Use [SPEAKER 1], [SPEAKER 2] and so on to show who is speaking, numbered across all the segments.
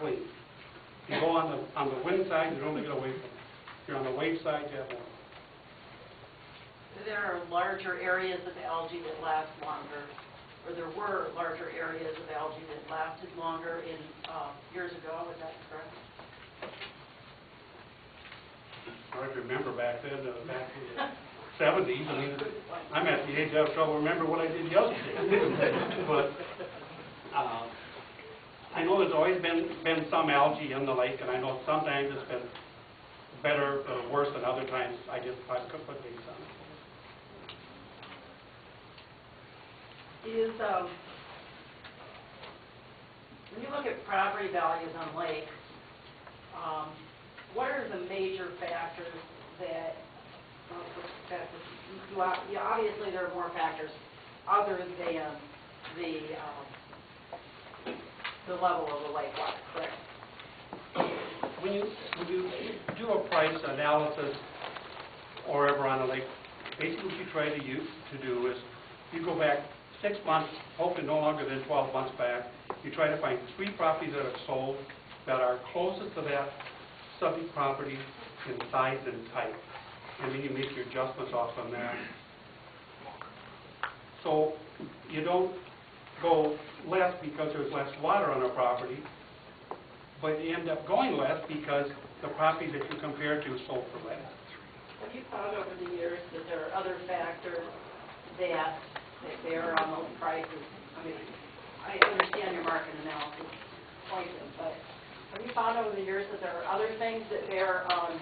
[SPEAKER 1] clean. If you go on the wind side, you normally get away from it. If you're on the wave side, you have more.
[SPEAKER 2] There are larger areas of algae that last longer, or there were larger areas of algae that lasted longer in years ago. Is that correct?
[SPEAKER 1] I remember back then, back in the 70s. I mean, I'm at the age I have trouble remember what I did yesterday. But I know there's always been some algae in the lake, and I know sometimes it's been better or worse than other times. I could put dates on it.
[SPEAKER 2] When you look at property values on lake, what are the major factors that, obviously there are more factors other than the level of the lake water, correct?
[SPEAKER 1] When you do a price analysis or ever on a lake, basically what you try to do is you go back 6 months, hopefully no longer than 12 months back. You try to find 3 properties that have sold that are closest to that subject property in size and type. And then you make your adjustments off on that. So you don't go less because there's less water on a property, but you end up going less because the properties that you compare to sold for less.
[SPEAKER 2] Have you found over the years that there are other factors that bear on those prices? I mean, I understand your market analysis pointing, but have you found over the years that there are other things that bear on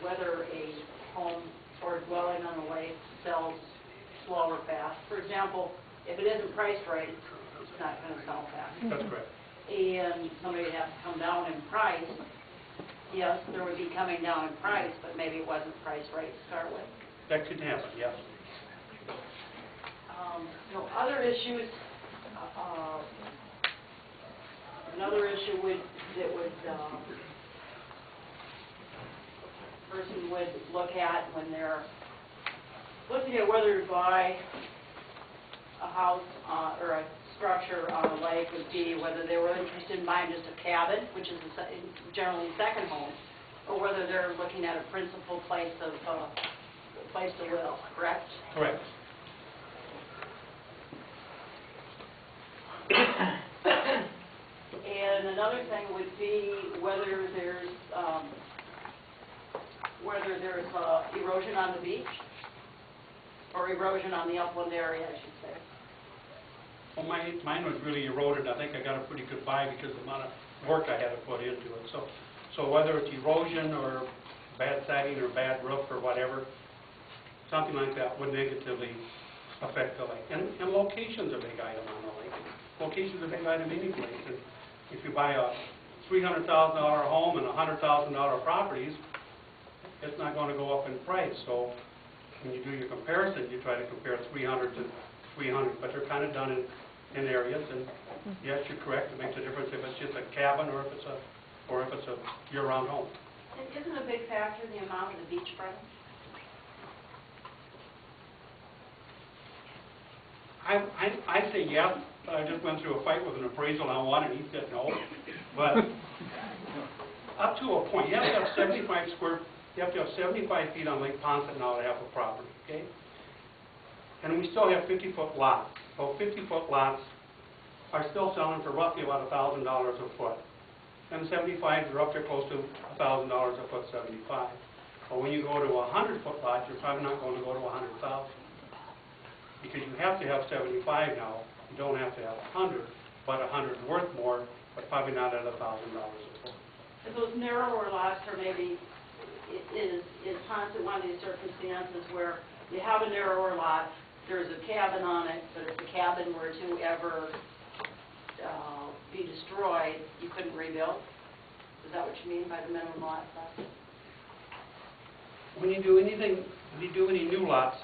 [SPEAKER 2] whether a home or dwelling on the lake sells slow or fast? For example, if it isn't priced right, it's not going to sell fast.
[SPEAKER 1] That's correct.
[SPEAKER 2] And somebody would have to come down in price. Yes, there would be coming down in price, but maybe it wasn't priced right to start with.
[SPEAKER 1] That could happen, yes.
[SPEAKER 2] Other issues, another issue person would look at when they're looking at whether to buy a house or a structure on a lake would be whether they were interested in buying just a cabin, which is generally a second home, or whether they're looking at a principal place to live, correct?
[SPEAKER 1] Correct.
[SPEAKER 2] And another thing would be whether there's erosion on the beach or erosion on the upland area, I should say.
[SPEAKER 1] Well, mine was really eroded. I think I got a pretty good buy because of the amount of work I had to put into it. So whether it's erosion or bad siding or bad roof or whatever, something like that would negatively affect the lake. And location's a big item on the lake. Location's a big item any place. And if you buy a $300,000 home and $100,000 properties, it's not going to go up in price. So when you do your comparison, you try to compare 300 to 300, but they're kind of done in areas. And yes, you're correct. It makes a difference if it's just a cabin or if it's a year-round home.
[SPEAKER 2] And isn't a big factor the amount of the beachfront?
[SPEAKER 1] I say yes, but I just went through a fight with an appraisal on one, and he said no. But up to a point, you have to have 75 feet on Lake Ponset now to have a property, okay? And we still have 50-foot lots. So 50-foot lots are still selling for roughly about $1,000 a foot. And 75s are up there close to $1,000 a foot, 75. But when you go to a 100-foot lot, you're probably not going to go to 100,000. Because you have to have 75 now. You don't have to have 100, but 100 is worth more, but probably not at $1,000 a foot.
[SPEAKER 2] And those narrower lots are maybe, is Ponset one of these circumstances where you have a narrower lot, there's a cabin on it, but if the cabin were to ever be destroyed, you couldn't rebuild? Is that what you mean by the minimum lot size?
[SPEAKER 1] When you do any new lots,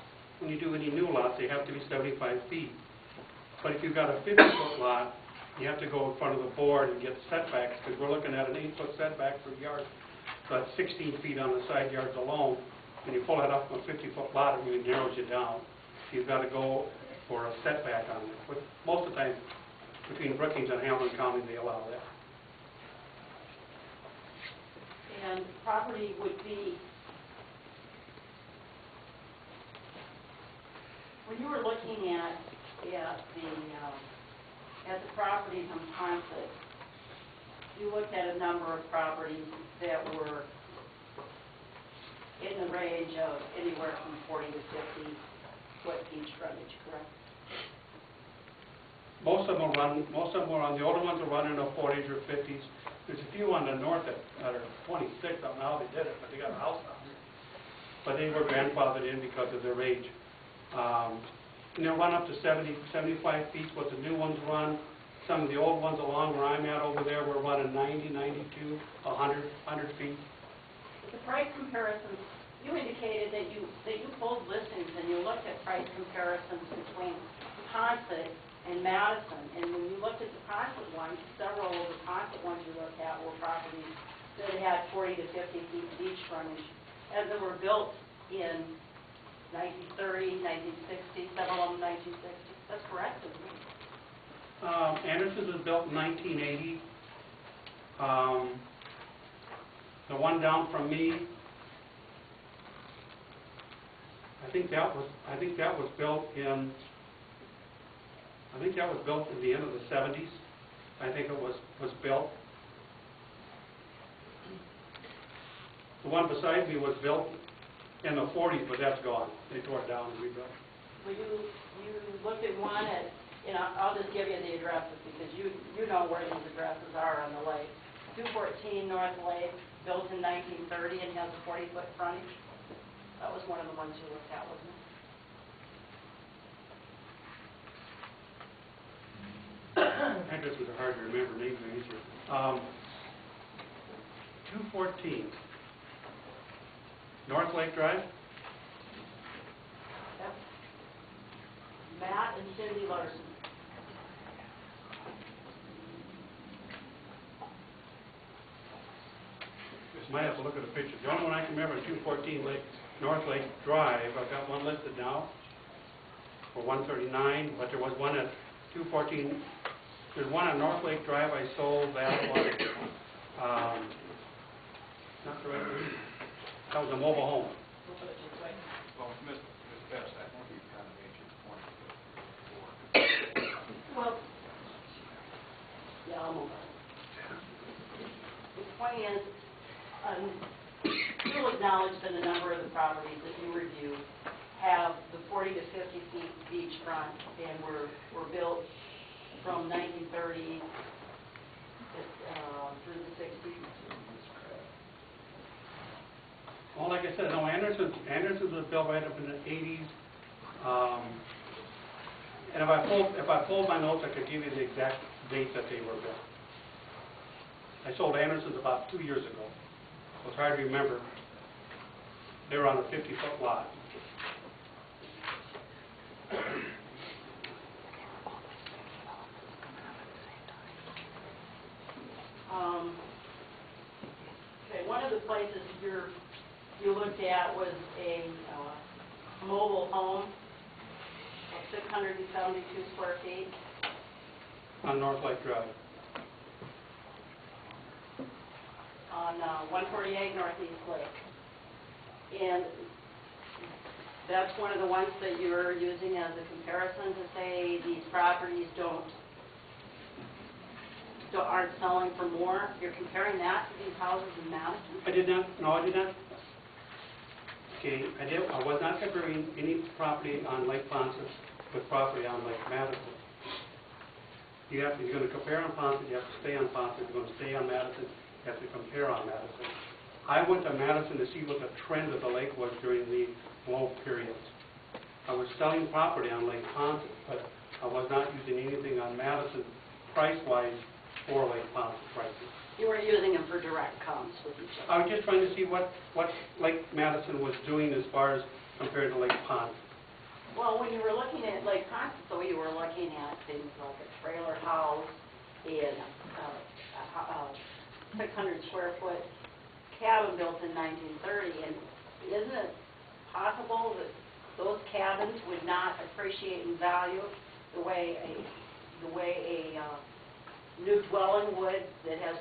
[SPEAKER 1] they have to be 75 feet. But if you've got a 50-foot lot, you have to go in front of the board and get setbacks, because we're looking at an 8-foot setback per yard. So that's 16 feet on the side yards alone. When you pull that up from a 50-foot lot, it really narrows you down. So you've got to go for a setback on it. But most of the time, between Brookings and Hamilton County, they allow that.
[SPEAKER 2] property would be, when you were looking at the properties on Ponset, you looked at a number of properties that were in the range of anywhere from 40 to 50 foot each frontage, correct?
[SPEAKER 1] Most of them were on, the older ones are running in the 40s or 50s. There's a few on the north that are 26. I don't know how they did it, but they got a house on there. But they were grandfathered in because of their age. And they'll run up to 70, 75 feet, what the new ones run. Some of the old ones along where I'm at over there were running 90, 92, 100 feet.
[SPEAKER 2] The price comparisons, you indicated that you pulled listings and you looked at price comparisons between Ponset and Madison. And when you looked at the Ponset ones, several of the Ponset ones you looked at were properties that had 40 to 50 feet of beach frontage, as they were built in 1930, 1960, several of them 1960. That's correct, isn't it?
[SPEAKER 1] Anderson's was built in 1980. The one down from me, I think that was built in the end of the 70s. I think it was built. The one beside me was built in the 40s, but that's gone. They tore it down and rebuilt.
[SPEAKER 2] Well, you looked at one at, I'll just give you the addresses because you know where these addresses are on the lake. 214 North Lake, built in 1930 and has a 40-foot frontage. That was one of the ones you looked at, wasn't it?
[SPEAKER 1] Addresses are hard to remember, names are easier. 214 North Lake Drive.
[SPEAKER 2] Yep. Matt and Cindy Larson.
[SPEAKER 1] Might have to look at the picture. The only one I can remember is 214 North Lake Drive. I've got one listed now for 139, but there was one at 214. There's one on North Lake Drive I sold. That was not the right reason. That was a mobile home.
[SPEAKER 2] We'll put it this way.
[SPEAKER 3] Well, Ms. Best, I think you kind of made your point before.
[SPEAKER 2] Well, yeah, I'll move on. The point is, you'll acknowledge that a number of the properties that you review have the 40 to 50 feet beachfront and were built from 1930 through the 60s.
[SPEAKER 1] Well, like I said, no, Anderson's was built right up in the 80s. And if I pulled my notes, I could give you the exact date that they were built. I sold Anderson's about 2 years ago. So it's hard to remember. They were on a 50-foot lot.
[SPEAKER 2] Okay, one of the places you looked at was a mobile home of 672 square feet.
[SPEAKER 1] On North Lake Drive.
[SPEAKER 2] On 148 Northeast Lake. And that's one of the ones that you're using as a comparison to say these properties aren't selling for more. You're comparing that to these houses in Madison?
[SPEAKER 1] I did not. No, I did not. Okay, I was not comparing any property on Lake Ponset with property on Lake Madison. If you're going to compare on Ponset, you have to stay on Ponset. If you're going to stay on Madison, you have to compare on Madison. I went to Madison to see what the trend of the lake was during the low periods. I was selling property on Lake Ponset, but I was not using anything on Madison price-wise for Lake Ponset prices.
[SPEAKER 2] You were using them for direct comps with each other.
[SPEAKER 1] I was just trying to see what Lake Madison was doing as far as compared to Lake Ponset.
[SPEAKER 2] Well, when you were looking at Lake Ponset, though, you were looking at things like a trailer house and a 600 square foot cabin built in 1930. And isn't it possible that those cabins would not appreciate in value the way a new dwelling would that has